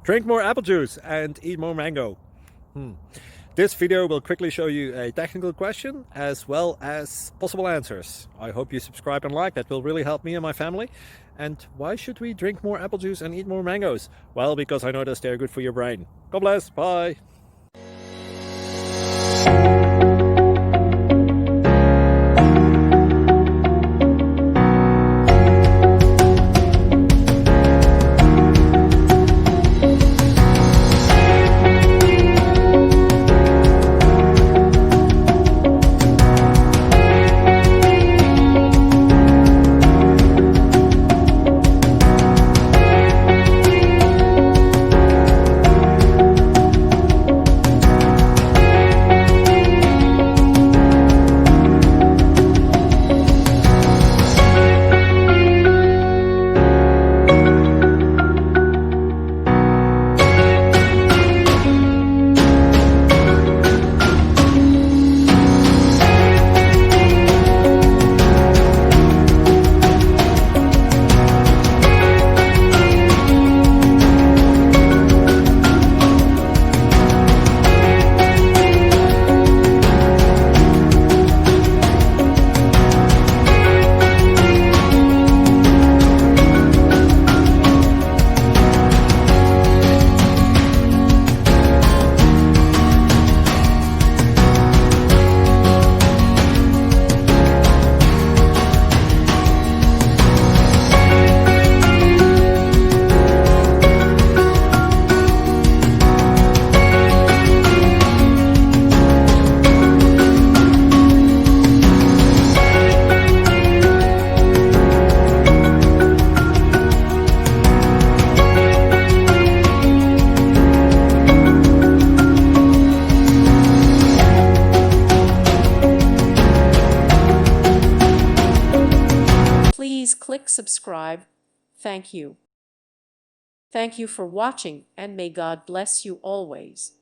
Drink more apple juice and eat more mango. This video will quickly show you a technical question as well as possible answers. I hope you subscribe and like, that will really help me and my family. And why should we drink more apple juice and eat more mangoes? Well, because I noticed they're good for your brain. God bless, bye! Please click subscribe. Thank you. Thank you for watching, and may God bless you always.